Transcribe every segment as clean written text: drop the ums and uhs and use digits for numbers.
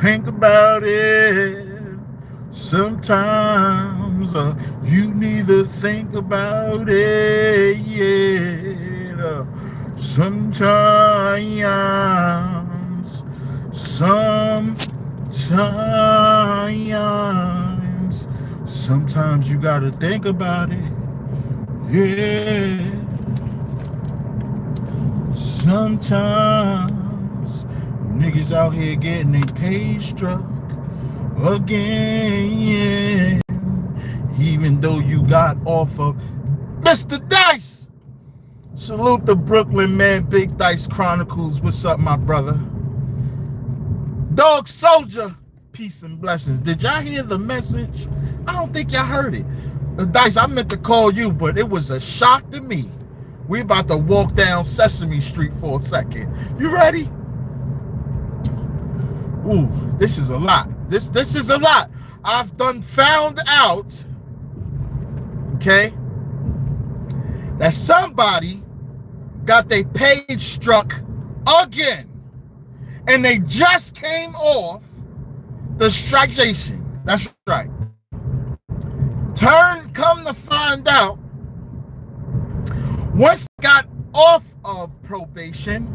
Think about it. Sometimes you need to think about it. Yeah. Sometimes. Sometimes you gotta think about it. Yeah. Sometimes niggas out here getting their pay struck again. Even though you got off of Mr. Dice. Salute the Brooklyn man, Big Dice Chronicles. What's up, my brother? Dog Soldier, peace and blessings. Did y'all hear the message? I don't think y'all heard it. Dice, I meant to call you, but it was a shock to me. We about to walk down Sesame Street for a second. You ready? Ooh, this is a lot. This is a lot. I've found out, okay, that somebody got their page struck again. And they just came off the strikeation. That's right. Come to find out, once they got off of probation,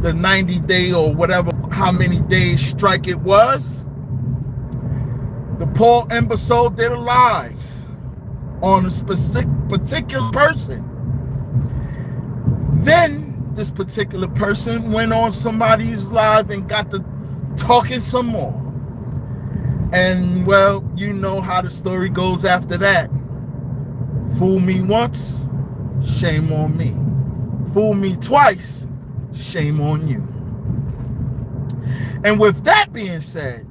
the 90-day or whatever, how many days strike it was, the Paul Imbecile did a live on a specific particular person. Then this particular person went on somebody's live and got to talking some more. And well, you know how the story goes after that. Fool me once, shame on me. Fool me twice, shame on you. And with that being said,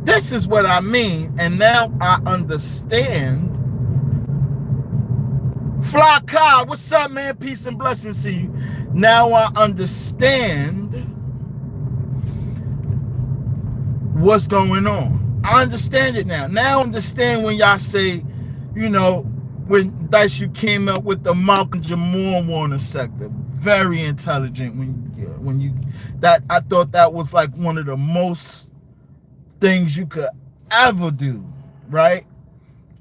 this is what I mean, and now I understand. Fly Kai, what's up, man? Peace and blessings to you. Now I understand what's going on. I understand it now. Now I understand when y'all say, you know, when Dice, you came up with the Malcolm Jamal Warner sector. Very intelligent when you that I thought that was like one of the most things you could ever do, right?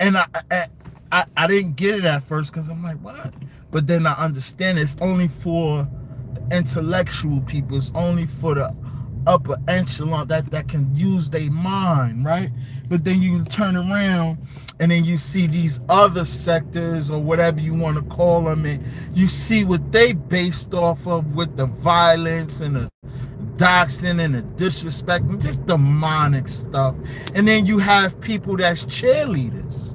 And I didn't get it at first because I'm like, what? But then I understand it's only for the intellectual people. It's only for the upper echelon that can use their mind, right? But then you turn around and then you see these other sectors or whatever you want to call them, and you see what they based off of with the violence and the doxing and the disrespect and just demonic stuff. And then you have people that's cheerleaders.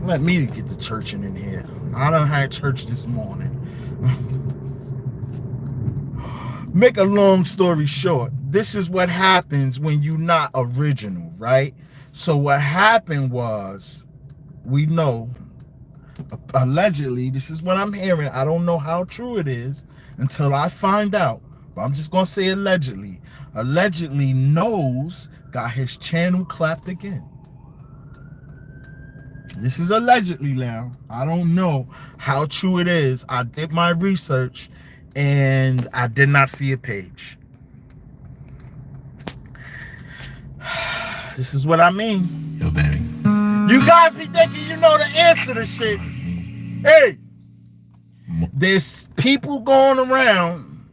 Let me get the churching in here. I done had church this morning. Make a long story short, this is what happens when you're not original, right? So what happened was, we know, allegedly, this is what I'm hearing. I don't know how true it is until I find out. But I'm just going to say allegedly. Allegedly, Nose got his channel clapped again. This is allegedly now. I don't know how true it is. I did my research and I did not see a page. This is what I mean. Yo, baby. You guys be thinking you know the answer to shit. Hey, there's people going around.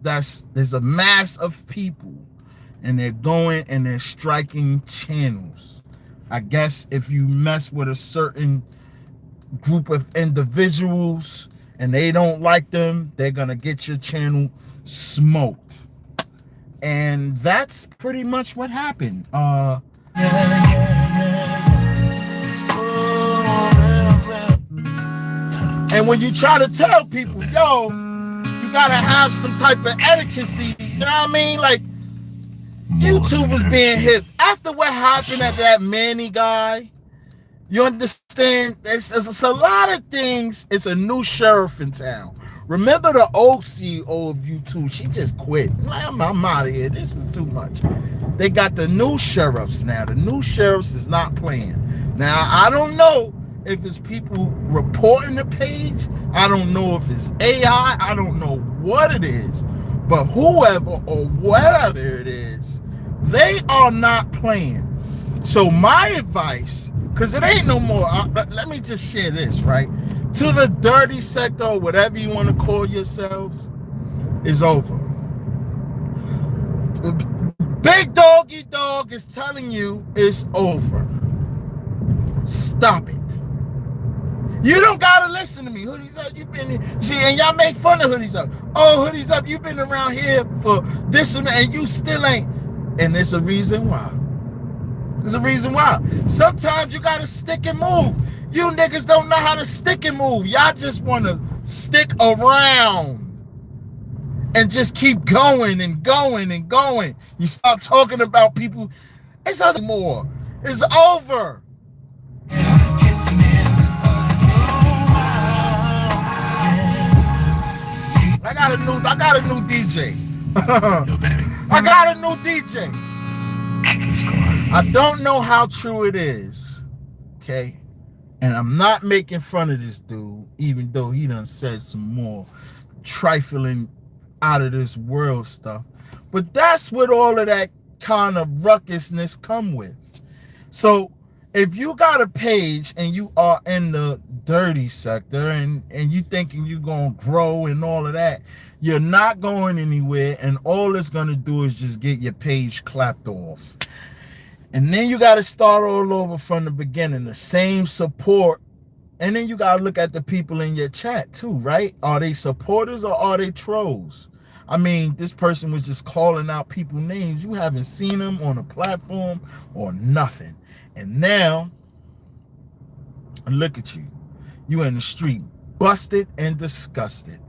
There's a mass of people, and they're going and they're striking channels. I guess if you mess with a certain group of individuals and they don't like them, they're gonna get your channel smoked. And that's pretty much what happened. And when you try to tell people, yo, you gotta have some type of etiquette, you know what I mean? Like, YouTube was being hip. After what happened at that Manny guy, you understand? It's a lot of things. It's a new sheriff in town. Remember the old CEO of YouTube? She just quit. I'm out of here. This is too much. They got the new sheriffs now. The new sheriffs is not playing. Now, I don't know if it's people reporting the page. I don't know if it's AI. I don't know what it is. But whoever or whatever it is, they are not playing. So my advice, because it ain't no more, let me just share this, right? To the dirty sector, or whatever you want to call yourselves, is over. Big Doggy Dog is telling you it's over. Stop it. You don't gotta listen to me. HOODEEZ Up, you've been here. See, and y'all make fun of HOODEEZ Up. Oh, HOODEEZ Up, you've been around here for this and that, and you still ain't. And there's a reason why. There's a reason why. Sometimes you gotta stick and move. You niggas don't know how to stick and move. Y'all just wanna stick around and just keep going and going and going. You start talking about people. It's nothing more. It's over. I got a new DJ. I got a new DJ. I don't know how true it is. Okay? And I'm not making fun of this dude, even though he done said some more trifling out of this world stuff. But that's what all of that kind of ruckusness come with. So if you got a page and you are in the dirty sector and you thinking you're going to grow and all of that, you're not going anywhere, and all it's going to do is just get your page clapped off. And then you got to start all over from the beginning, the same support. And then you got to look at the people in your chat too, right? Are they supporters or are they trolls? I mean, this person was just calling out people's names. You haven't seen them on a platform or nothing. And now, look at you. You in the street, busted and disgusted,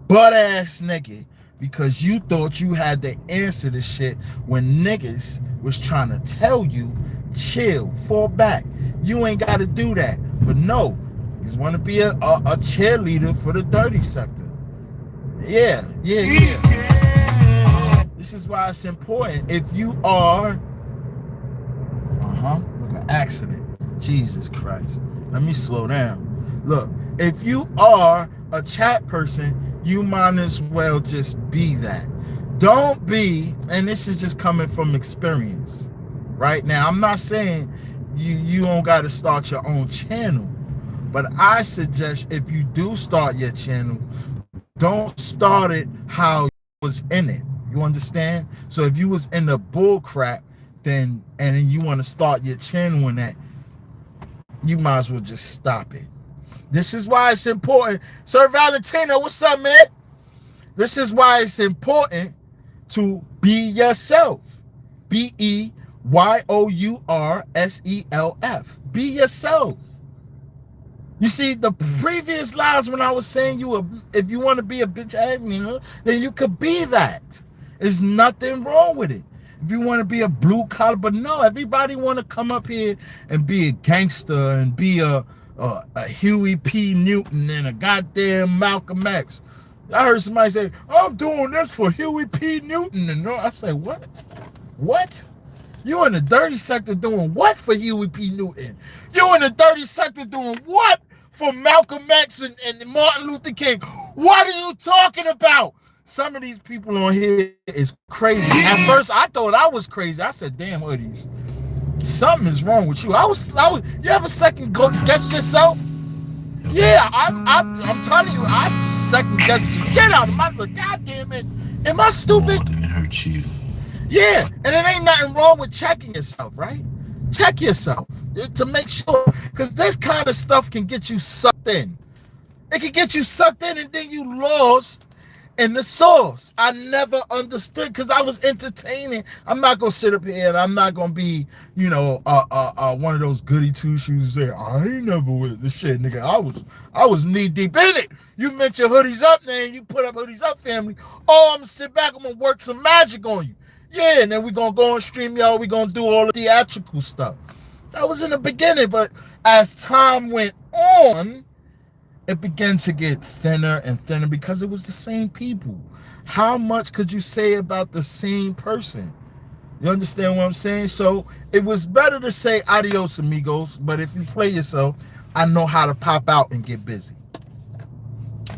butt-ass naked, because you thought you had the answer to shit when niggas was trying to tell you, chill, fall back. You ain't got to do that. But no, you just want to be a cheerleader for the dirty sector. Yeah. This is why it's important. If you are, look, an accident. Jesus Christ. Let me slow down. Look, if you are a chat person, you might as well just be that. Don't be, and this is just coming from experience, right? Now, I'm not saying you don't got to start your own channel, but I suggest if you do start your channel, don't start it how you was in it. You understand? So if you was in the bull crap, and then you want to start your channel in that, you might as well just stop it. This is why it's important. Sir Valentino, what's up, man? This is why it's important to be yourself. BEYOURSELF. Be yourself. You see, the previous lives when I was saying if you want to be a bitch admin, then you could be that. There's nothing wrong with it. If you want to be a blue collar, but no, everybody want to come up here and be a gangster and be a Huey P. Newton and a goddamn Malcolm X. I heard somebody say, I'm doing this for Huey P. Newton. And I say, what? What? You in the dirty sector doing what for Huey P. Newton? You in the dirty sector doing what for Malcolm X and Martin Luther King? What are you talking about? Some of these people on here is crazy. At first, I thought I was crazy. I said, damn, HOODEEZ, something is wrong with you. I was you ever second guess yourself? Yeah, I'm telling you, I second guess you. Get out of my look. God damn it. Am I stupid? It hurts you. Yeah, and it ain't nothing wrong with checking yourself, right? Check yourself to make sure, because this kind of stuff can get you sucked in. It can get you sucked in and then you lost in the source. I never understood because I was entertaining. I'm not gonna sit up here and I'm not gonna be, one of those goody two shoes there. I ain't never with the shit, nigga. I was knee deep in it. You mentioned HOODEEZ Up name, you put up HOODEEZ Up family. Oh, I'm gonna sit back, I'm gonna work some magic on you. Yeah, and then we're gonna go on stream, y'all. We're gonna do all the theatrical stuff. That was in the beginning, but as time went on, it began to get thinner and thinner because it was the same people. How much could you say about the same person? You understand what I'm saying? So it was better to say adios, amigos, but if you play yourself, I know how to pop out and get busy.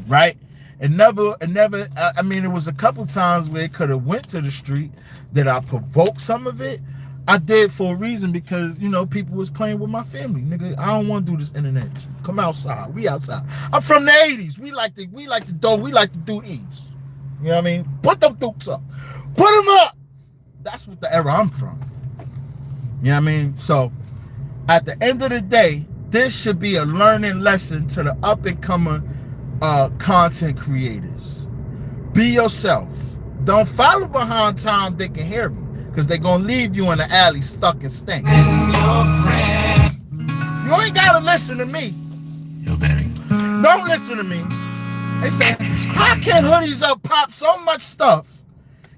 Right? I mean, it was a couple times where it could have went to the street that I provoked some of it. I did for a reason because, you know, people was playing with my family. Nigga, I don't want to do this internet shit. Come outside. We outside. I'm from the 80s. We like to do these. You know what I mean? Put them dukes up. Put them up. That's what the era I'm from. You know what I mean? So, at the end of the day, this should be a learning lesson to the up-and-coming content creators. Be yourself. Don't follow behind Tom, Dick, and Harry, because they're going to leave you in the alley stuck and stink. You ain't got to listen to me. Yo, baby. Don't listen to me. They say, how can Hoodies Up pop so much stuff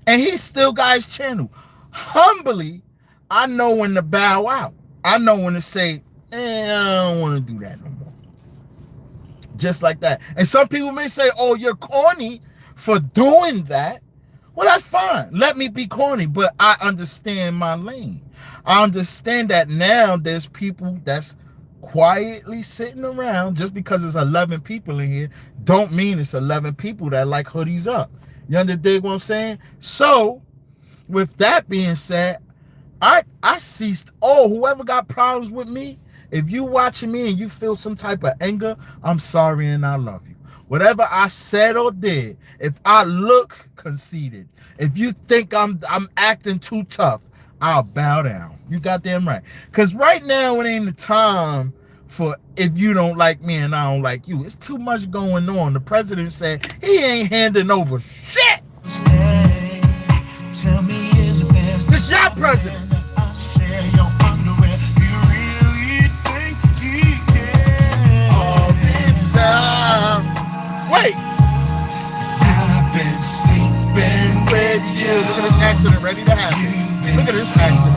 and he still got his channel? Humbly, I know when to bow out. I know when to say, I don't want to do that no more. Just like that. And some people may say, oh, you're corny for doing that. Well, that's fine. Let me be corny, but I understand my lane. I understand that now there's people that's quietly sitting around. Just because there's 11 people in here don't mean it's 11 people that like Hoodies Up. You understand what I'm saying? So, with that being said, I ceased. Oh, whoever got problems with me, if you watching me and you feel some type of anger, I'm sorry and I love you. Whatever I said or did, if I look conceited, if you think I'm acting too tough, I'll bow down. You goddamn right. Because right now it ain't the time for if you don't like me and I don't like you. It's too much going on. The president said he ain't handing over shit. Tell me, is it best? This your president. Wait. I've been sleeping with you. Look at this accident ready to happen. Look at this accident.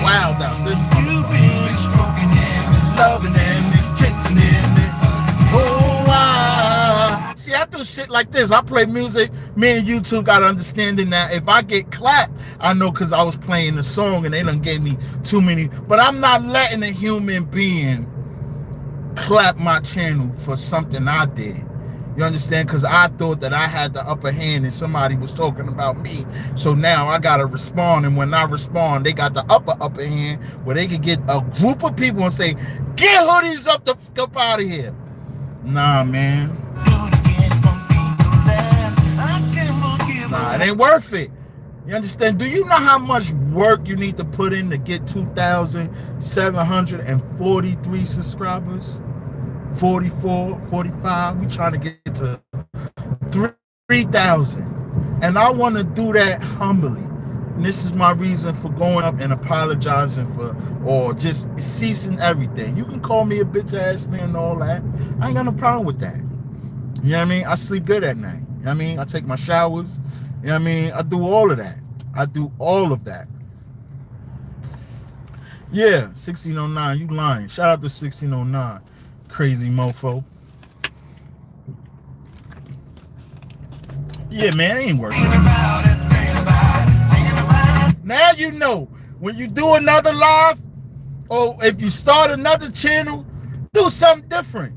Wow, now this You've been stroking him, loving him, and kissing him. oh, wow. See, I do shit like this. I play music. Me and YouTube got understanding that if I get clapped, I know because I was playing the song and they done gave me too many. But I'm not letting a human being clap my channel for something I did. You understand? Because I thought that I had the upper hand and somebody was talking about me. So now I got to respond. And when I respond, they got the upper hand where they could get a group of people and say, get Hoodies Up the fuck up out of here. Nah, man. Nah, it ain't worth it. You understand? Do you know how much work you need to put in to get 2,743 subscribers? 44, 45. We trying to get to 3,000. And I want to do that humbly. And this is my reason for going up and apologizing for, or just ceasing everything. You can call me a bitch ass nigga and all that. I ain't got no problem with that. You know what I mean? I sleep good at night. You know what I mean? I take my showers. You know what I mean? I do all of that. I do all of that. Yeah, 1609. You lying. Shout out to 1609. Crazy mofo. Yeah, man, it ain't working. Now you know. When you do another live, or if you start another channel, do something different.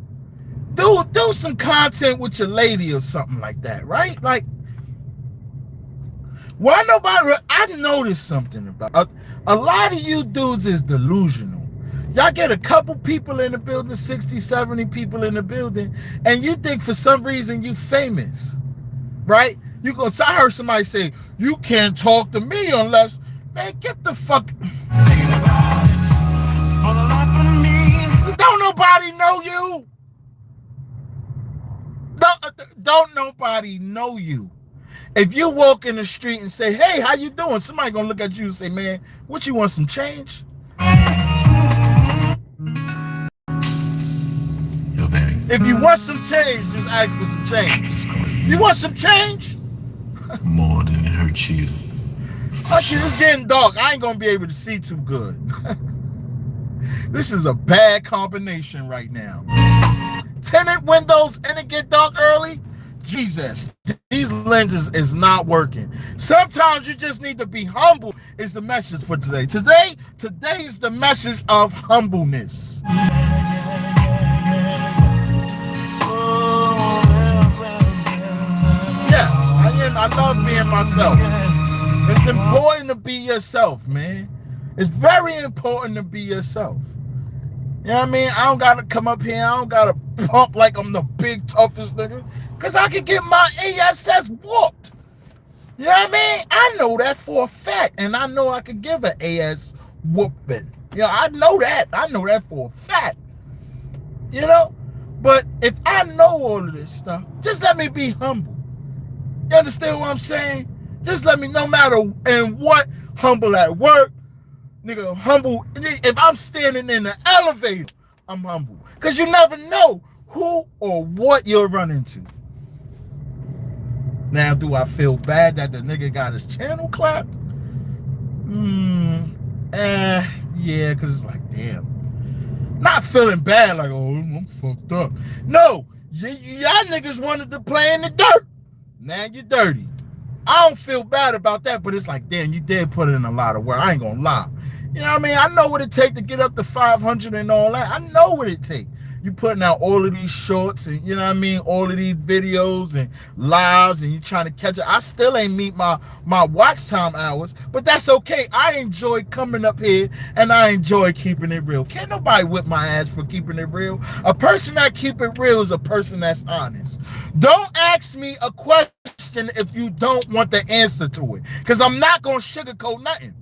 Do some content with your lady or something like that, right? Like, why nobody? I noticed something about a lot of you dudes is delusional. Y'all get a couple people in the building, 60, 70 people in the building, and you think for some reason you famous, right? I heard somebody say, you can't talk to me unless, man, get the fuck. Don't nobody know you. Don't nobody know you. If you walk in the street and say, hey, how you doing? Somebody gonna look at you and say, man, what, you want some change? Yo, baby. If you want some change, just ask for some change. You want some change? More than it hurts you. Okay, it's getting dark. I ain't gonna be able to see too good. This is a bad combination right now. Tinted windows and it get dark early. Jesus, these lenses is not working. Sometimes you just need to be humble is the message for today. Today is the message of humbleness. man. I love being myself. It's important to be yourself, man. It's very important to be yourself. You know what I mean? I don't gotta come up here. I don't gotta pump like I'm the big toughest nigga. Cause I can get my ASS whooped. You know what I mean? I know that for a fact. And I know I could give an AS whooping. You know, I know that. I know that for a fact. You know? But if I know all of this stuff, just let me be humble. You understand what I'm saying? Just let me, no matter in what, humble at work, nigga, humble. If I'm standing in the elevator, I'm humble. Because you never know who or what you'll run into. Now, do I feel bad that the nigga got his channel clapped? Yeah, because it's like, damn. Not feeling bad, like, oh, I'm fucked up. No, y'all niggas wanted to play in the dirt. Now you're dirty. I don't feel bad about that, but it's like, damn, you did put in a lot of work. I ain't gonna lie. You know what I mean? I know what it take to get up to 500 and all that. I know what it take. You putting out all of these shorts and, you know what I mean, all of these videos and lives, and you trying to catch it. I still ain't meet my watch time hours, but that's okay. I enjoy coming up here and I enjoy keeping it real. Can't nobody whip my ass for keeping it real. A person that keep it real is a person that's honest. Don't ask me a question if you don't want the answer to it, because I'm not gonna sugarcoat nothing.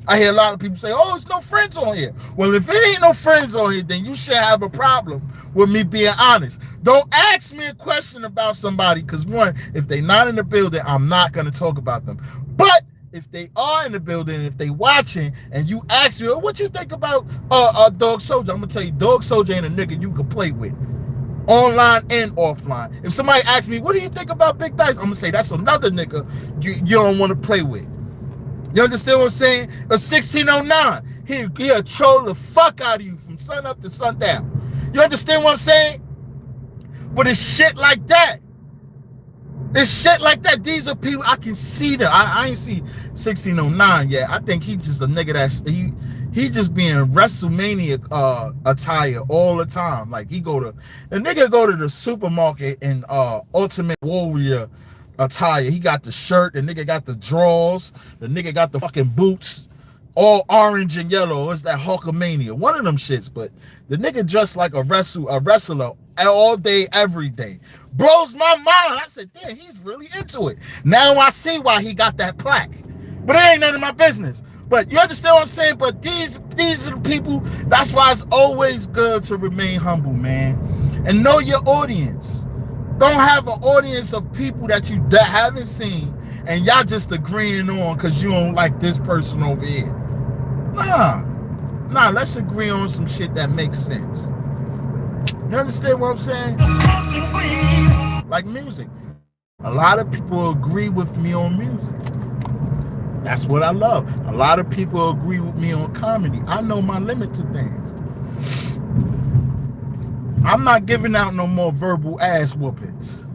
I hear a lot of people say, oh, there's no friends on here. Well, if it ain't no friends on here, then you should have a problem with me being honest. Don't ask me a question about somebody, because one, if they not in the building, I'm not going to talk about them. But if they are in the building, if they watching, and you ask me, oh, what you think about Dog Soldier? I'm going to tell you, Dog Soldier ain't a nigga you can play with, online and offline. If somebody asks me, what do you think about Big Dice? I'm going to say, that's another nigga you don't want to play with. You understand what I'm saying? A 1609, he'll troll the fuck out of you from sun up to sundown. You understand what I'm saying? But it's shit like that. It's shit like that. These are people, I can see them. I ain't see 1609 yet. I think he just a nigga that's, he just being WrestleMania attire all the time. Like the nigga go to the supermarket in Ultimate Warrior attire. He got the shirt, the nigga got the drawers, the nigga got the fucking boots, all orange and yellow. It's that Hulkamania, one of them shits. But the nigga dressed like a wrestler all day, every day. Blows my mind. I said, damn, he's really into it. Now I see why he got that plaque. But it ain't none of my business. But you understand what I'm saying? But these are the people. That's why it's always good to remain humble, man, and know your audience. Don't have an audience of people that you haven't seen and y'all just agreeing on because you don't like this person over here. Nah, let's agree on some shit that makes sense. You understand what I'm saying? Like music. A lot of people agree with me on music. That's what I love. A lot of people agree with me on comedy. I know my limit to things. I'm not giving out no more verbal ass whoopings.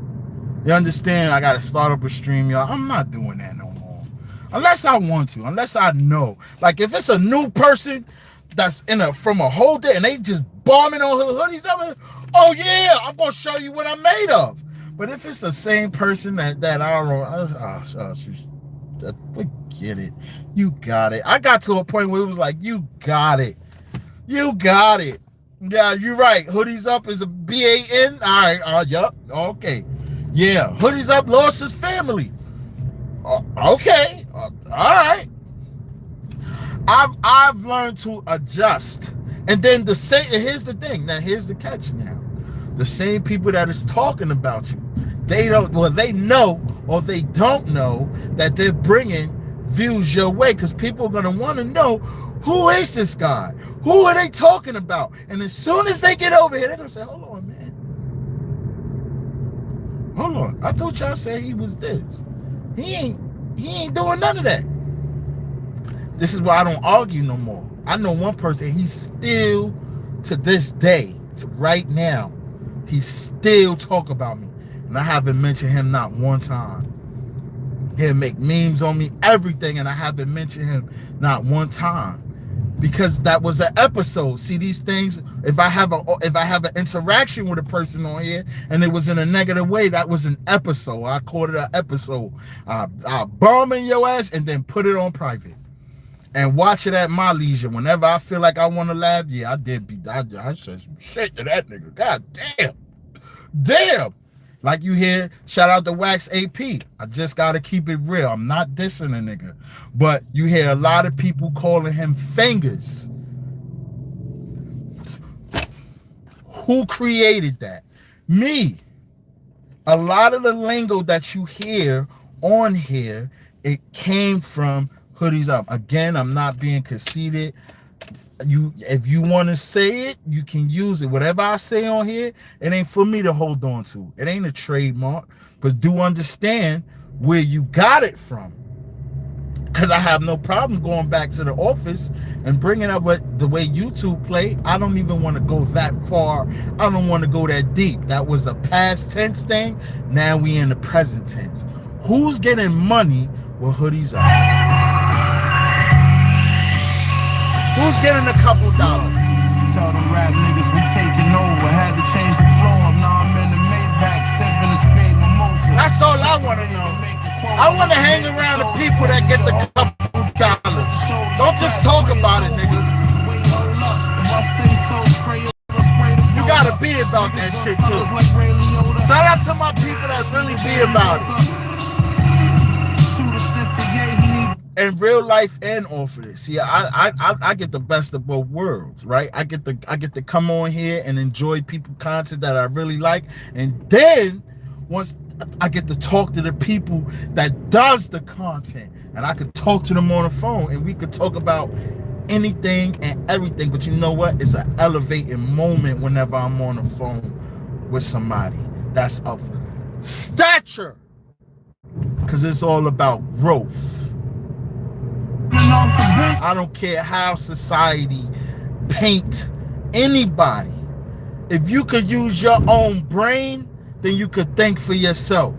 You understand? I gotta start up a stream, y'all. I'm not doing that no more. Unless I want to, unless I know. Like if it's a new person that's from a whole day and they just bombing on hoodies up, oh yeah, I'm gonna show you what I'm made of. But if it's the same person that I don't, forget it. You got it. I got to a point where it was like, you got it. You got it. Yeah, you're right. HOODEEZ Up is a BAN. All right. Yup. Okay. Yeah. HOODEEZ Up lost his family. Okay. All right. I've learned to adjust. And then here's the thing. Now here's the catch. Now, the same people that is talking about you, they know or they don't know that they're bringing views your way, because people are gonna want to know, who is this guy? Who are they talking about? And as soon as they get over here, they're gonna say, hold on, man. Hold on. I thought y'all said he was this. He ain't doing none of that. This is why I don't argue no more. I know one person, he's still, to this day, to right now, he still talk about me. And I haven't mentioned him not one time. He'll make memes on me, everything, and I haven't mentioned him not one time. because that was an episode. See, these things, if I have an interaction with a person on here and it was in a negative way, that was an episode. I called it an episode. I'll bomb in your ass and then put it on private and watch it at my leisure. Whenever I feel like I want to laugh, yeah, I said some shit to that nigga. God damn. Like you hear, shout out to Wax AP. I just got to keep it real. I'm not dissing a nigga. But you hear a lot of people calling him fingers. Who created that? Me. A lot of the lingo that you hear on here, it came from Hoodies Up. Again, I'm not being conceited. If you want to say it, you can use it. Whatever I say on here, it ain't for me to hold on to. It ain't a trademark, but do understand where you got it from. Because I have no problem going back to the office and bringing up the way YouTube play. I don't even want to go that far. I don't want to go that deep. That was a past tense thing. Now we in the present tense. Who's getting money with Hoodies Up? Who's getting a couple dollars? Tell them rap niggas we taking over. Had to change the flow up. Now I'm in the Maybach, sipping a spade mimosa. That's all I want to know. I want to hang around the people that get the couple dollars. Don't just talk about it, nigga. You gotta be about that shit too. Shout out to my people that really be about it. In real life and off of this. See, I get the best of both worlds, right? I get to come on here and enjoy people content that I really like, and then once I get to talk to the people that does the content, and I could talk to them on the phone, and we could talk about anything and everything. But you know what? It's an elevating moment whenever I'm on the phone with somebody that's of stature, because it's all about growth. I don't care how society paint anybody. If you could use your own brain, then you could think for yourself.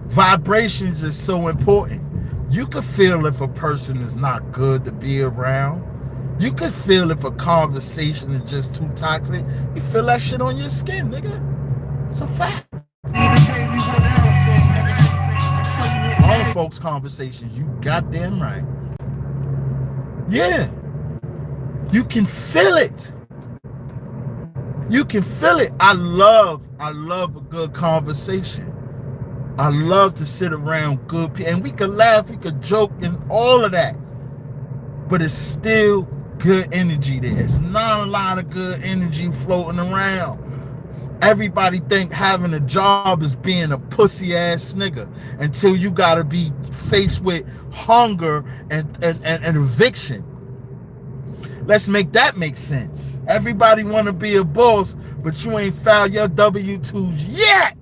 Vibrations is so important. You could feel if a person is not good to be around. You could feel if a conversation is just too toxic. You feel that shit on your skin, nigga. It's a fact. All folks' conversations, you goddamn right. Yeah, you can feel it. You can feel it. I love a good conversation. I love to sit around good people, and we could laugh, we could joke, and all of that. But it's still good energy there. It's not a lot of good energy floating around. Everybody think having a job is being a pussy ass nigga until you gotta be faced with hunger and eviction. Let's make that make sense. Everybody want to be a boss, but you ain't filed your W-2s yet.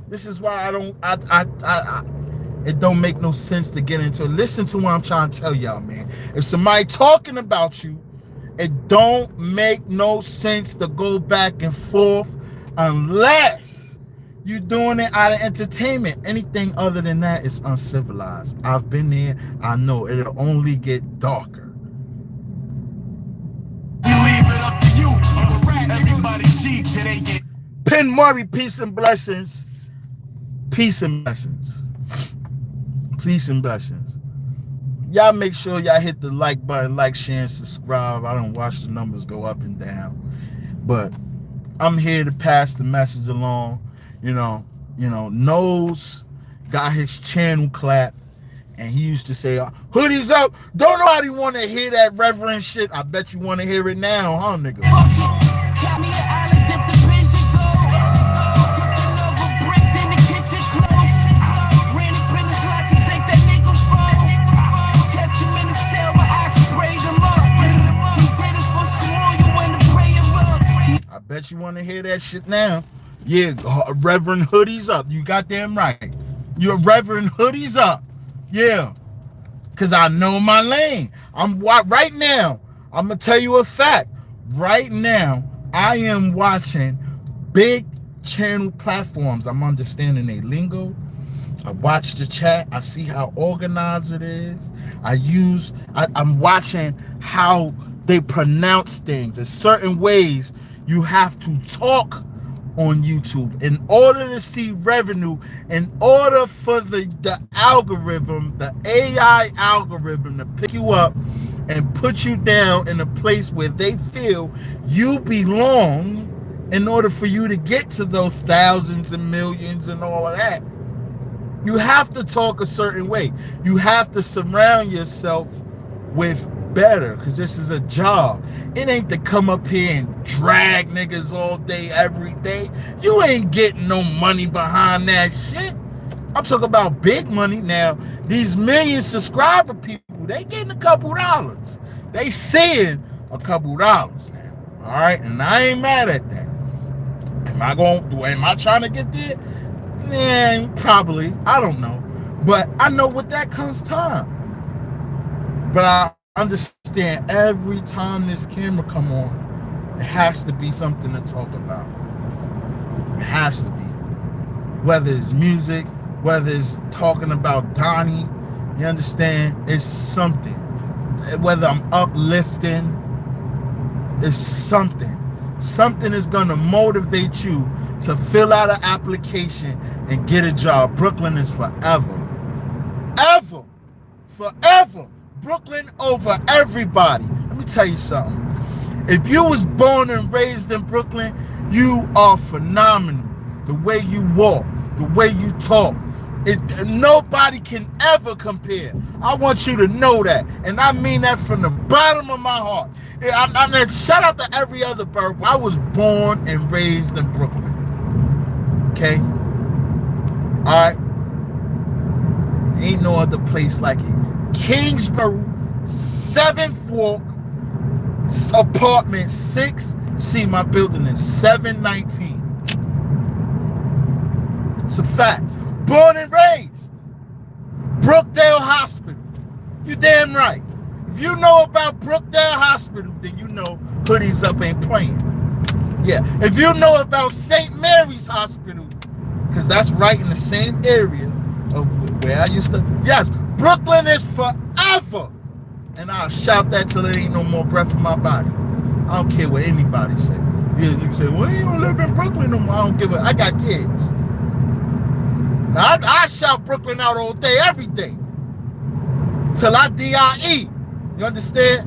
This is why it don't make no sense to get into it. Listen to what I'm trying to tell y'all, man. If somebody talking about you, it don't make no sense to go back and forth unless you're doing it out of entertainment. Anything other than that is uncivilized. I've been there. I know it'll only get darker. You leave it up to you. Everybody G till they get. Pin Murray, peace and blessings. Peace and blessings. Peace and blessings. Y'all make sure y'all hit the like button, like, share, and subscribe. I don't watch the numbers go up and down, but I'm here to pass the message along. You know, Nose got his channel clapped, and he used to say, "Hoodies up." Don't nobody want to hear that reverend shit. I bet you want to hear it now, huh, nigga? I bet you want to hear that shit now. Yeah, Reverend Hoodies Up. You goddamn right. You're Reverend Hoodies Up. Yeah. Because I know my lane. Right now, I'm going to tell you a fact. Right now, I am watching big channel platforms. I'm understanding their lingo. I watch the chat. I see how organized it is. I'm watching how they pronounce things. There's certain ways you have to talk on YouTube in order to see revenue, in order for the algorithm, the AI algorithm to pick you up and put you down in a place where they feel you belong, in order for you to get to those thousands and millions and all of that. You have to talk a certain way. You have to surround yourself with better, because this is a job. It ain't to come up here and drag niggas all day, every day. You ain't getting no money behind that shit. I'm talking about big money. Now, these million subscriber people, they getting a couple dollars. They seeing a couple dollars now. All right, and I ain't mad at that. Am I trying to get there? Man, probably. I don't know. But I know with that comes time. But I understand every time this camera come on, it has to be something to talk about. It has to be. Whether it's music, whether it's talking about Donnie, you understand? It's something. Whether I'm uplifting, it's something. Something is going to motivate you to fill out an application and get a job. Brooklyn is forever. Ever. Forever. Brooklyn over everybody. Let me tell you something. If you was born and raised in Brooklyn, you are phenomenal. The way you walk, the way you talk. Nobody can ever compare. I want you to know that. And I mean that from the bottom of my heart. I shout out to every other bird. I was born and raised in Brooklyn. Okay? Alright? Ain't no other place like it. Kingsborough, 7th Walk, apartment 6. See, my building is 719. It's a fact. Born and raised. Brookdale Hospital. You damn right. If you know about Brookdale Hospital, then you know HOODEEZ Up ain't playing. Yeah. If you know about St. Mary's Hospital, because that's right in the same area of where I used to. Yes, Brooklyn is forever. And I'll shout that till there ain't no more breath in my body. I don't care what anybody say. Yeah, you say, well, you don't live in Brooklyn no more. I don't give a. I got kids. Now, I shout Brooklyn out all day, every day. Till I die. You understand?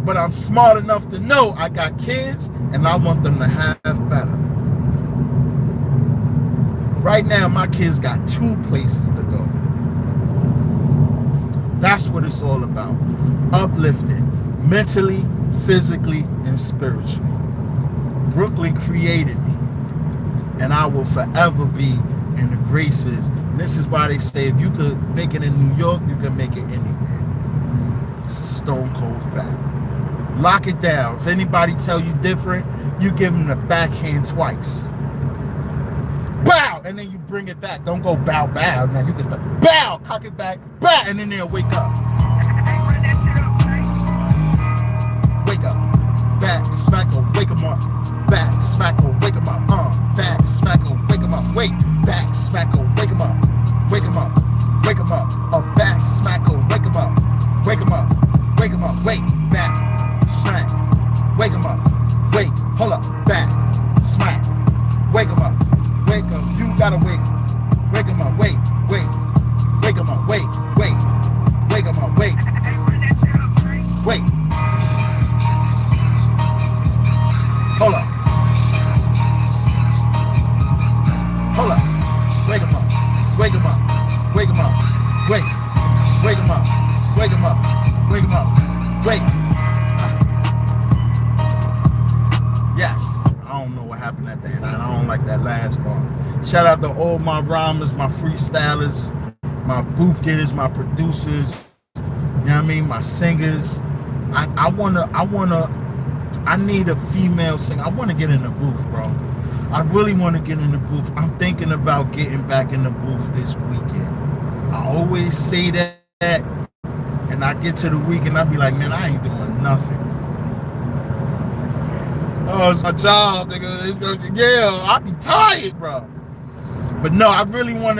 But I'm smart enough to know I got kids and I want them to have better. Right now, my kids got 2 places to go. That's what it's all about. Uplifting, mentally, physically, and spiritually. Brooklyn created me. And I will forever be in the graces. And this is why they say if you could make it in New York, you can make it anywhere. It's a stone cold fact. Lock it down. If anybody tell you different, you give them the backhand twice. Bow! And then you bring it back. Don't go bow, bow. Now you get the bow, cock it back, bow, and then they'll wake up. Wake up. Back, smack, or wake them up. Back, smack, or wake them up. Back, smack, or wake them up. Wait. Back, smack, or wake them up. Wake them up. Wake them up. Back, smack, or wake them up. Wake them up. Wake them up. Wait. Back, smack. Wake them up. Wait. Hold up. Back, smack. Wake them up. Wake up. You gotta wake. Wake them up. Wait. Wait. Wake them up. Wait. Wait. Wake them up. Wait. Wait. Hold up. Hold up. Wake him up. Wake him up. Wake him up. Wait. Wake him up. Wake him up. Wake him up. Wait. Yes. I don't know what happened at the end. I don't like that last part. Shout out to all my rhymers, my freestylers, my booth getters, my producers. You know what I mean? My singers. I need a female singer. I want to get in the booth, bro. I really want to get in the booth. I'm thinking about getting back in the booth this weekend. I always say that, and I get to the weekend, I be like, man, I ain't doing nothing. Oh, it's my job, nigga. Yeah, I be tired, bro. But no, I really want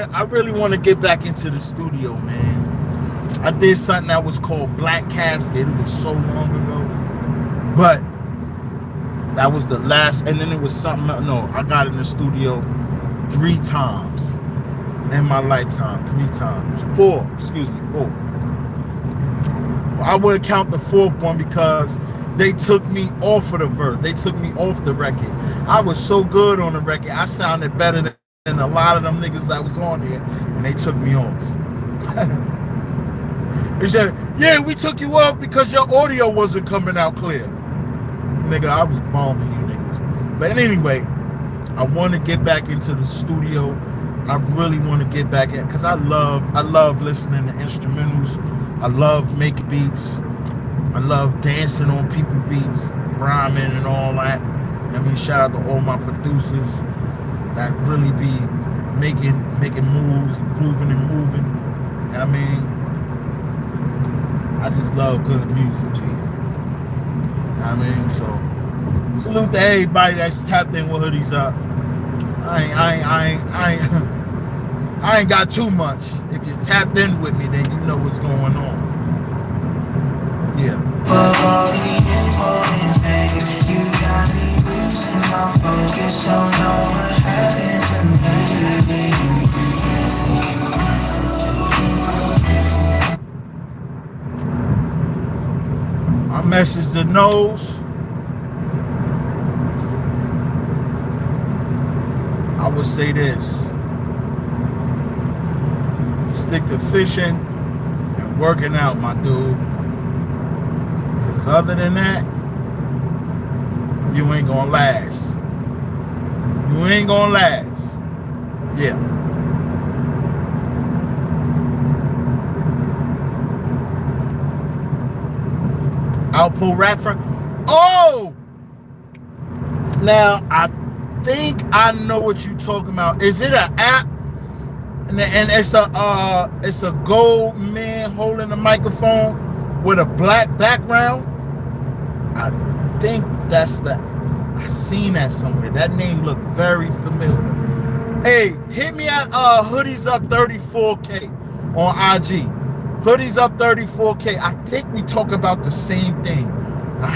to get back into the studio, man. I did something that was called Black Casket. It was so long ago. But that was the last, and then it was something, no, I got in the studio 3 times in my lifetime. 3 times. 4, excuse me, 4. I wouldn't count the 4th one because they took me off of the verse. They took me off the record. I was so good on the record. I sounded better than a lot of them niggas that was on there, and they took me off. They said, yeah, we took you off because your audio wasn't coming out clear. Nigga, I was bombing you niggas. But anyway, I want to get back into the studio. I really want to get back in because I love listening to instrumentals. I love making beats. I love dancing on people beats, rhyming and all that. I mean, shout out to all my producers that really be making moves and grooving and moving. I mean, I just love good music, G. I mean, so salute to everybody that's tapped in with Hoodies Up. I ain't got too much. If you tapped in with me, then you know what's going on. Yeah. For all the important things, you got me losing my focus. Don't know what happened to me. My message to Nose. I would say this. Stick to fishing and working out, my dude. Because other than that, you ain't gonna last. You ain't gonna last. Yeah. Outpo rap for. Oh! Now, I think I know what you're talking about. Is it an app? And it's a gold man holding the microphone with a black background. I think that's I seen that somewhere. That name looked very familiar. Hey, hit me at Hoodies Up 34K on IG. Hoodies Up 34K. I think we talk about the same thing. I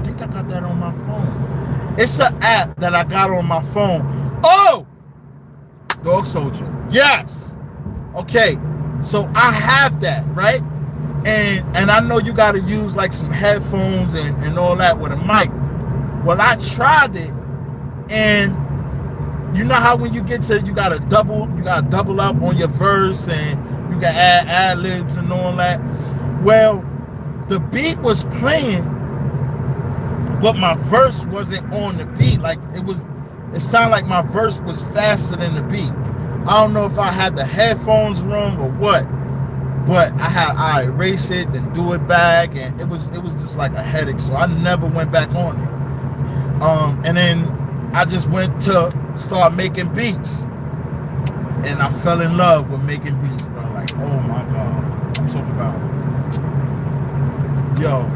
think I got that on my phone. It's an app that I got on my phone. Oh! Dog Soldier. Yes. Okay. So I have that, right? And I know you got to use like some headphones and all that with a mic. Well, I tried it, and you know how when you get to you gotta double up on your verse, and you can add ad-libs and all that. Well, the beat was playing, but my verse wasn't on the beat. Like it sounded like my verse was faster than the beat. I don't know if I had the headphones wrong or what, but I erase it and do it back, and it was just like a headache. So I never went back on it. And then I just went to start making beats, and I fell in love with making beats, bro. Like, oh my God, I'm talking about, yo.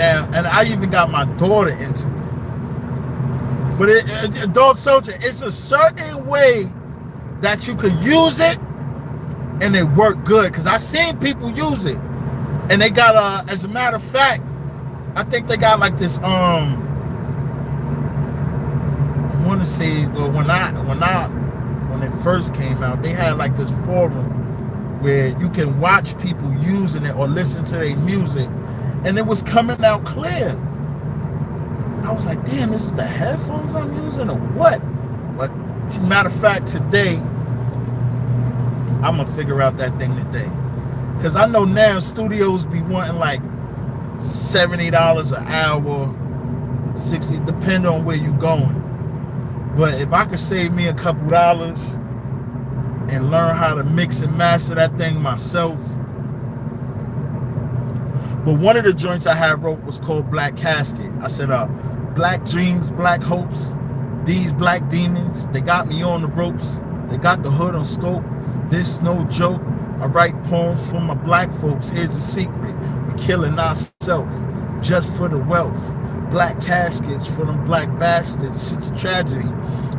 And I even got my daughter into it. But Dog Soldier, it's a certain way that you could use it, and it worked good. Cause I seen people use it, and they got as a matter of fact, I think they got like this I want to say, well, when it first came out, they had like this forum where you can watch people using it or listen to their music, and it was coming out clear. I was like, damn, this is the headphones I'm using or what? But matter of fact, today, I'm going to figure out that thing today. Because I know now studios be wanting like $70 an hour, $60, depending on where you're going. But if I could save me a couple dollars and learn how to mix and master that thing myself. But one of the joints I had wrote was called Black Casket. I said, black dreams, black hopes, these black demons, they got me on the ropes. They got the hood on scope. This no joke. I write poems for my black folks. Here's the secret. We killing ourselves just for the wealth. Black caskets for them black bastards. Shit's a tragedy.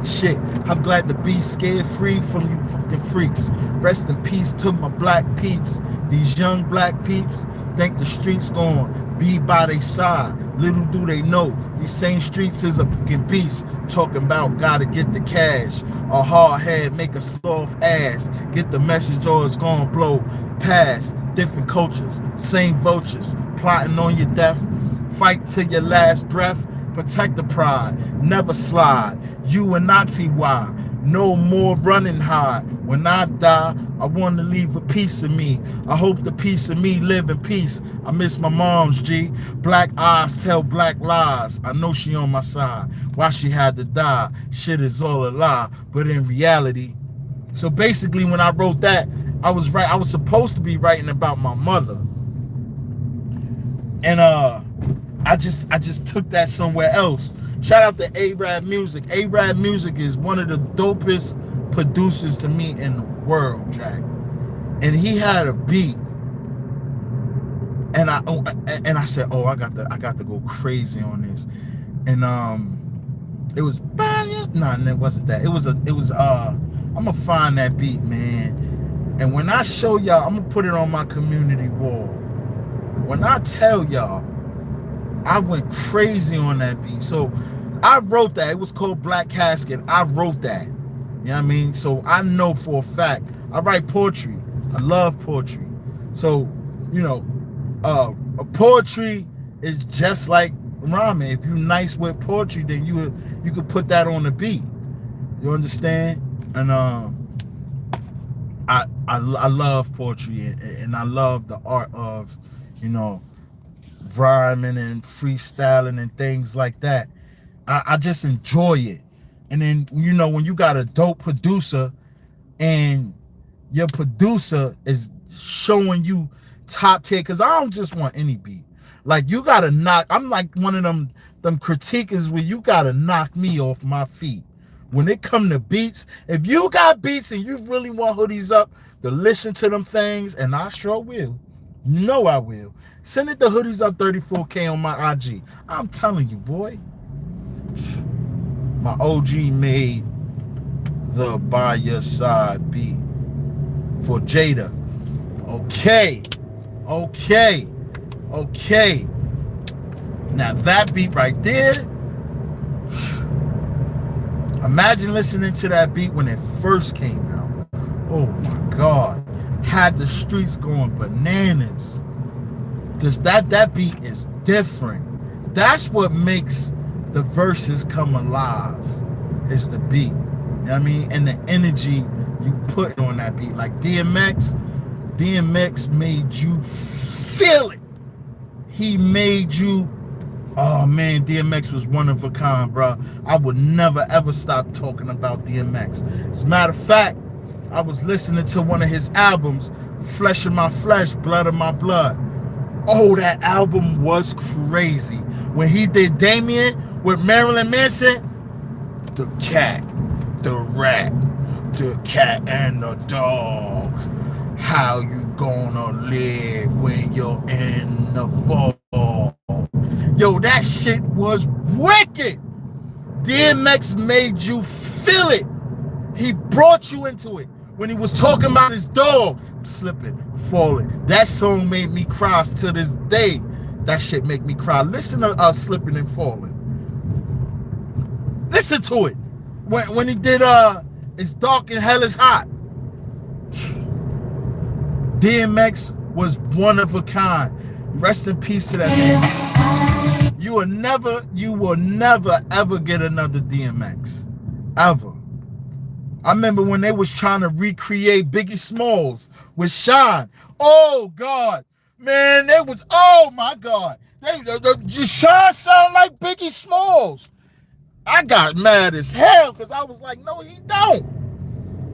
Shit, I'm glad to be scared free from you fucking freaks. Rest in peace to my black peeps. These young black peeps think the streets gon' be by their side. Little do they know, these same streets is a fucking beast. Talking about gotta get the cash. A hard head make a soft ass. Get the message or it's gon' blow past. Different cultures, same vultures. Plotting on your death. Fight till your last breath. Protect the pride, never slide. You and Nazi why? No more running high. When I die, I want to leave a piece of me. I hope the piece of me live in peace. I miss my mom's G. Black eyes tell black lies. I know she on my side. Why she had to die? Shit is all a lie. But in reality, so basically when I wrote that, I was supposed to be writing about my mother. And I just took that somewhere else. Shout out to A-Rad Music. A-Rad Music is one of the dopest producers to me in the world, Jack. And he had a beat, and I said, oh, I got to go crazy on this. And it was no, it wasn't that. It was I'm gonna find that beat, man. And when I show y'all, I'm gonna put it on my community wall. When I tell y'all, I went crazy on that beat. So I wrote that. It was called Black Casket. I wrote that. You know what I mean? So I know for a fact. I write poetry. I love poetry. So, you know, poetry is just like rhyming. If you're nice with poetry, then you could put that on the beat. You understand? And I love poetry, and I love the art of, you know, rhyming and freestyling and things like that. I just enjoy it. And then, you know, when you got a dope producer and your producer is showing you top tier, because I don't just want any beat. Like, you gotta knock, I'm like one of them critiquers where you gotta knock me off my feet. When it come to beats, if you got beats and you really want Hoodies Up to listen to them things, and I sure will, you know I will, send it to Hoodies Up 34K on my IG. I'm telling you, boy. My OG made the By Your Side beat for Jada. Okay. Now that beat right there, imagine listening to that beat when it first came out. Oh my God. Had the streets going bananas. That beat is different. That's what makes the verses come alive, is the beat. You know what I mean? And the energy you put on that beat. Like DMX made you feel it. He made you, oh man, DMX was one of a kind, bro. I would never ever stop talking about DMX. As a matter of fact, I was listening to one of his albums, Flesh of My Flesh, Blood of My Blood. Oh, that album was crazy. When he did Damien with Marilyn Manson, the cat, the rat, the cat and the dog. How you gonna live when you're in the fall? Yo, that shit was wicked. DMX made you feel it. He brought you into it. When he was talking about his dog slipping, falling. That song made me cry to this day. That shit make me cry. Listen to us slipping and falling. Listen to it. When he did It's Dark and Hell is Hot. DMX was one of a kind. Rest in peace to that man. You will never ever get another DMX. Ever. I remember when they was trying to recreate Biggie Smalls with Sean. Oh God, man, they was, oh my God. Sean sound like Biggie Smalls. I got mad as hell because I was like, no, he don't.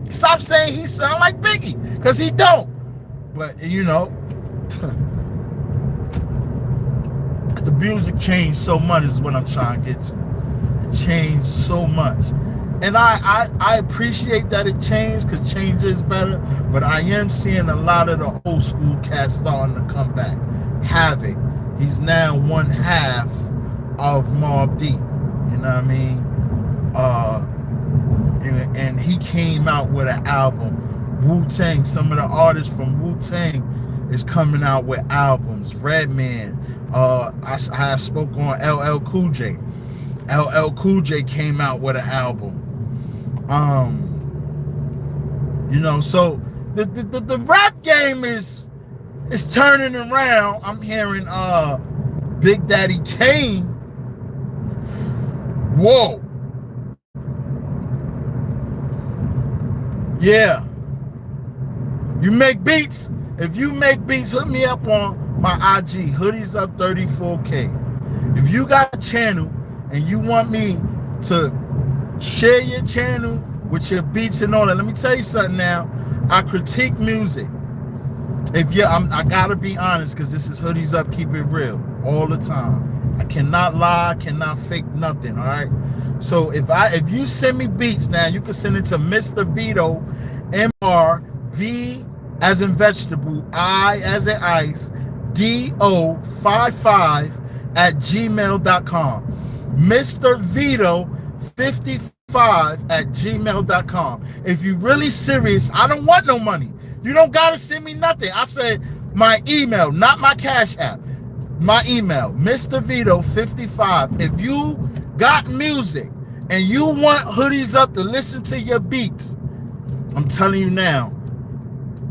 Stop saying he sound like Biggie, because he don't. But you know, the music changed so much is what I'm trying to get to. It changed so much. And I appreciate that it changed, because change is better. But I am seeing a lot of the old school cats starting to come back. Havoc, he's now one half of Mobb Deep. You know what I mean? and he came out with an album. Wu-Tang, some of the artists from Wu-Tang is coming out with albums. Redman, I spoke on LL Cool J. LL Cool J came out with an album. You know, so the rap game is turning around. I'm hearing Big Daddy Kane. Whoa. Yeah. You make beats? If you make beats, hit me up on my IG, Hoodies Up 34K. If you got a channel and you want me to share your channel with your beats and all that, let me tell you something now. I critique music. If you, I gotta be honest, because this is Hoodies Up, keep it real all the time. I cannot lie, I cannot fake nothing. All right. So if you send me beats now, you can send it to Mr. Vito, MRV as in vegetable, I as in ice, DO55 at gmail.com. Mr. Vito 55 at gmail.com. If you really serious, I don't want no money. You don't gotta send me nothing. I said my email, not my Cash App. My email, Mr. Vito 55. If you got music and you want Hoodies Up to listen to your beats, I'm telling you now,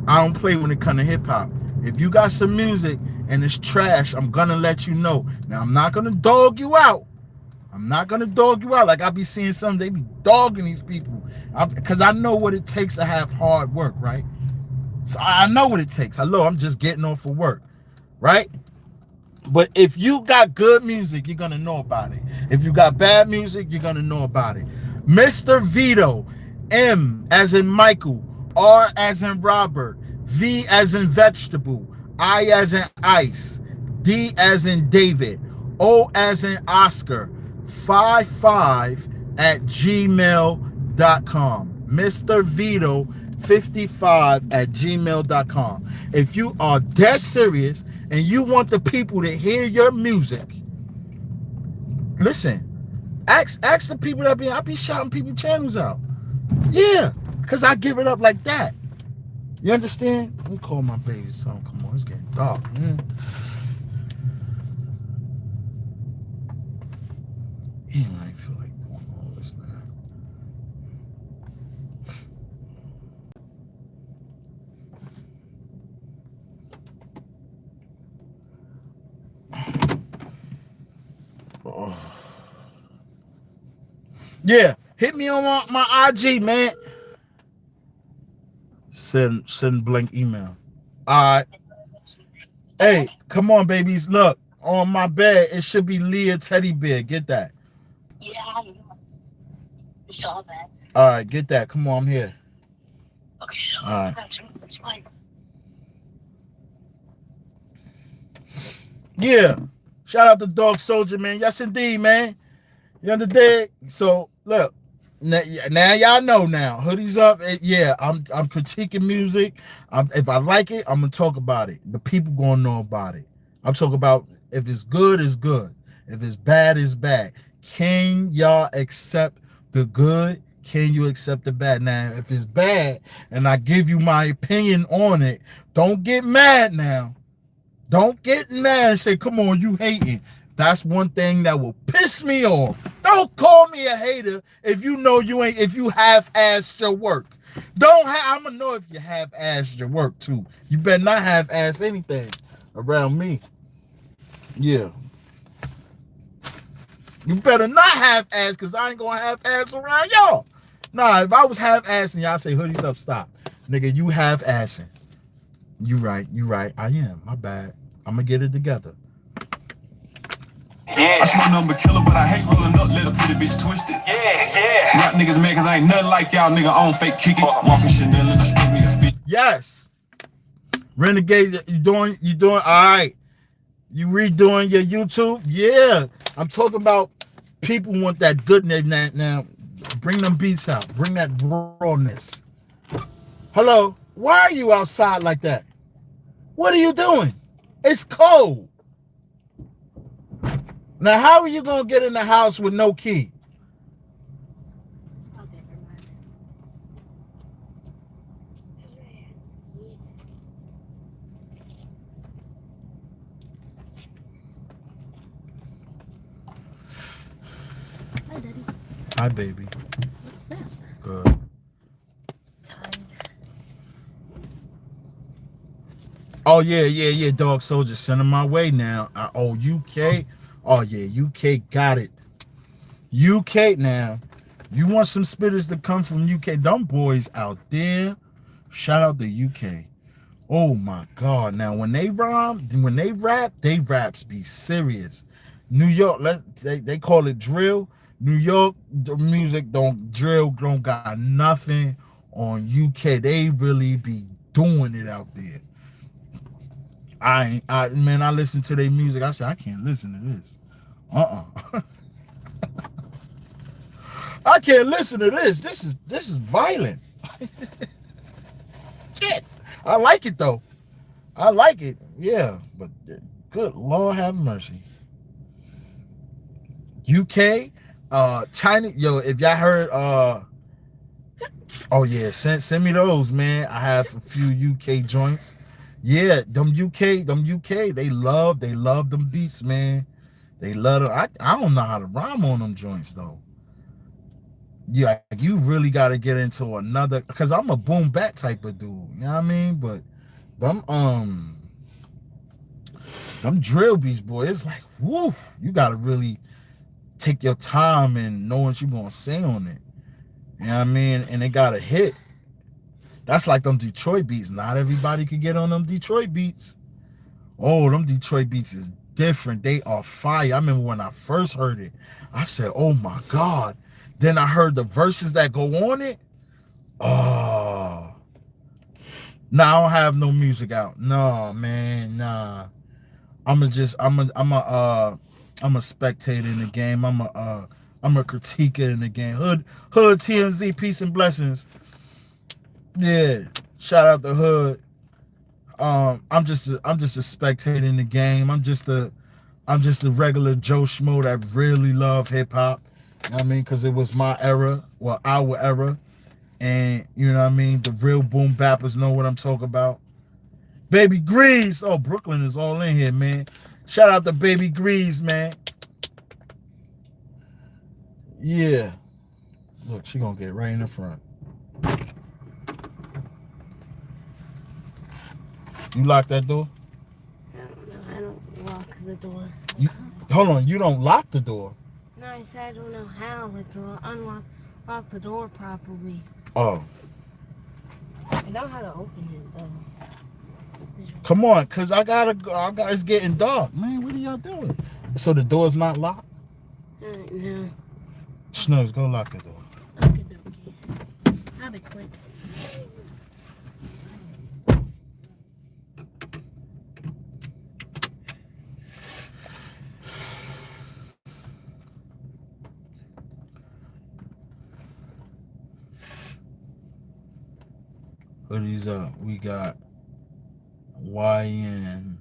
I don't play when it comes to hip hop. If you got some music and it's trash, I'm gonna let you know. Now I'm not gonna dog you out. I'm not gonna dog you out. Like I be seeing some, they be dogging these people, because I know what it takes to have hard work, right? So I know what it takes. Hello, I'm just getting off of work, right? But if you got good music, you're gonna know about it. If you got bad music, you're gonna know about it. Mr. Vito, M as in Michael, R as in Robert, V as in vegetable, I as in ice, D as in David, O as in Oscar, 55 at gmail.com. Mr. Vito 55 at gmail.com. If you are dead serious and you want the people to hear your music, listen, ask the people that I be shouting people channels out. Yeah, because I give it up like that. You understand? Let me call my baby son. Come on, it's getting dark, man. He might feel like doing all this now. Oh. Yeah, hit me on my IG, man. Send blank email. All right. Hey, come on, babies. Look, on my bed, it should be Leah Teddy Bear. Get that. Yeah, I saw that. All right, get that. Come on, I'm here. Okay, all right. That's fine. Yeah. Shout out to Dog Soldier, man. Yes, indeed, man. You understand? So, look. Now y'all know now. Hoodies Up. Yeah, I'm critiquing music. If I like it, I'm gonna talk about it. The people gonna know about it. I'm talking about if it's good, it's good. If it's bad, it's bad. Can y'all accept the good? Can you accept the bad? Now, if it's bad and I give you my opinion on it, don't get mad now. Don't get mad and say, come on, you hating. That's one thing that will piss me off. Don't call me a hater if you know you ain't, if you half-assed your work. I'm gonna know if you half-assed your work too. You better not half-ass anything around me. Yeah. You better not half-ass, because I ain't gonna half-ass around y'all. Nah, if I was half-assing, y'all say Hoodies Up, stop. Nigga, you half-assing. You right. I am. My bad. I'm gonna get it together. Yeah. I smoke number killer, but I hate rolling up, let a pretty bitch twisted. Yeah. Rap niggas mad cause I ain't nothing like y'all, nigga. I don't fake kick it. Walking Chanel and I spent me a fit. Yes. Renegade, you doing all right. You redoing your YouTube? Yeah. I'm talking about people want that goodness now. Bring them beats out. Bring that rawness. Hello. Why are you outside like that? What are you doing? It's cold. Now, how are you going to get in the house with no key? Hi, baby. What's up? Good. Tired. Oh, yeah, Dog Soldier. Send them my way now. Oh, UK. Oh, yeah, UK got it. UK now. You want some spitters to come from UK? Them boys out there. Shout out to UK. Oh my God! Now when they rap, they raps be serious. New York, they call it drill. New York, the music don't got nothing on UK. They really be doing it out there. I listen to their music. I said I can't listen to this. I can't listen to this. This is violent. Shit. I like it though. I like it. Yeah, but good Lord have mercy. UK, China, yo, if y'all heard oh yeah, send me those, man. I have a few UK joints. Yeah, them UK, they love them beats, man. They love them. I don't know how to rhyme on them joints though. Yeah, you really got to get into another, because I'm a boom bap type of dude, you know what I mean? But them drill beats, boy, it's like, woo, you got to really take your time and know what you're going to say on it, you know what I mean? And they got to hit. That's like them Detroit beats. Not everybody could get on them Detroit beats. Oh, them Detroit beats is different. They are fire. I remember when I first heard it, I said, oh my God. Then I heard the verses that go on it. Oh. Nah, I don't have no music out. No, man, nah. I'm a spectator in the game. I'm a critiquer in the game. Hood TMZ, peace and blessings. Yeah. Shout out to Hood. I'm just a spectator in the game. I'm just a regular Joe Schmo that really love hip hop. You know what I mean? Because it was my era, well, our era. And, you know what I mean? The real boom bappers know what I'm talking about. Baby Grease. Oh, Brooklyn is all in here, man. Shout out to Baby Grease, man. Yeah. Look, she gonna get right in the front. You lock that door? I don't lock the door. Hold on, you don't lock the door? No, I said I don't know how to lock the door properly. Oh. I know how to open it though. Come on, cause it's getting dark. Man, what are y'all doing? So the door's not locked? No. Snooze, go lock the door. Okay. I'll be quick. Hoodies up. We got YN.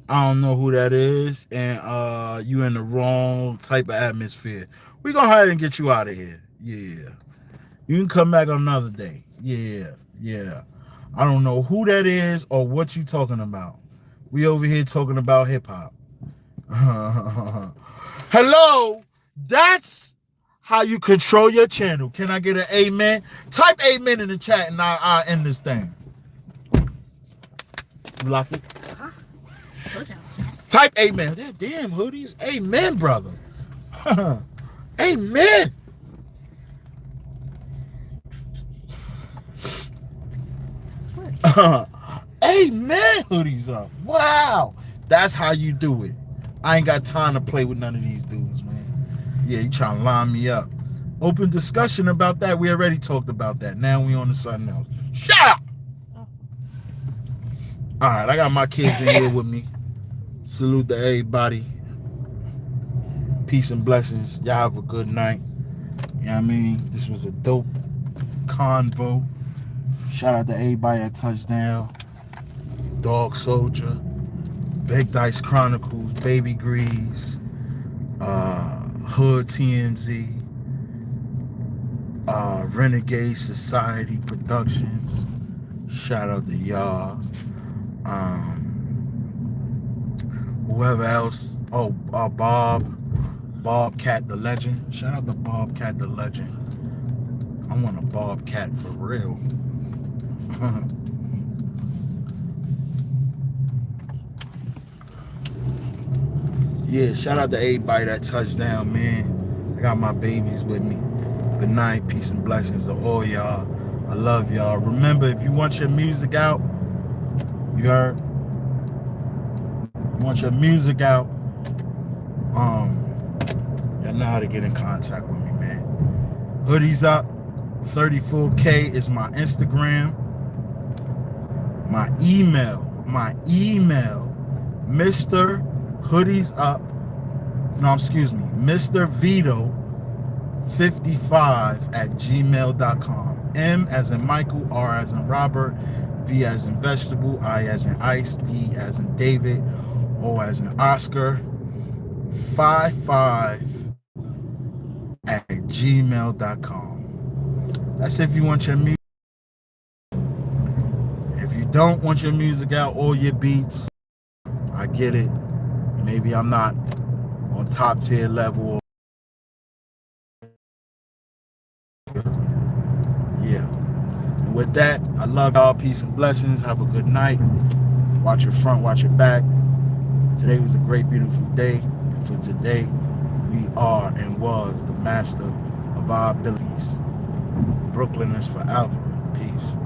I don't know who that is, and you in the wrong type of atmosphere. We gonna hire and get you out of here. Yeah. You can come back another day. Yeah. I don't know who that is or what you talking about. We over here talking about hip hop. Hello. That's how you control your channel. Can I get an amen? Type amen in the chat and I'll end this thing. You locked it? Type amen. Damn, Hoodies. Amen, brother. Amen. Amen, Hoodies up. Wow. That's how you do it. I ain't got time to play with none of these dudes, man. Yeah, you trying to line me up. Open discussion about that. We already talked about that. Now we on to something else. Shut up! All right, I got my kids in here with me. Salute to everybody. Peace and blessings. Y'all have a good night. You know what I mean? This was a dope convo. Shout out to everybody at Touchdown. Dog Soldier. Big Dice Chronicles. Baby Grease. Hood TMZ. Renegade Society Productions. Shout out to y'all. Whoever else. Bob. Bobcat the Legend. Shout out to Bobcat the Legend. I want a Bobcat for real. Yeah, shout out to everybody that touched down, man. I got my babies with me. Good night, peace and blessings to all y'all. I love y'all. Remember, if you want your music out, you heard? You want your music out, y'all know how to get in contact with me, man. Hoodies Up 34K is my Instagram. My email, Mr. Hoodies Up. No, excuse me, Mr. Vito 55@gmail.com. M as in Michael, R as in Robert, V as in vegetable, I as in ice, D as in David, O as in Oscar, 55@gmail.com. That's if you want your music. If you don't want your music out, all your beats, I get it. Maybe I'm not on top tier level. Yeah. And with that, I love y'all. Peace and blessings. Have a good night. Watch your front, watch your back. Today was a great, beautiful day. And for today, we are and was the master of our abilities. Brooklyn is forever. Peace.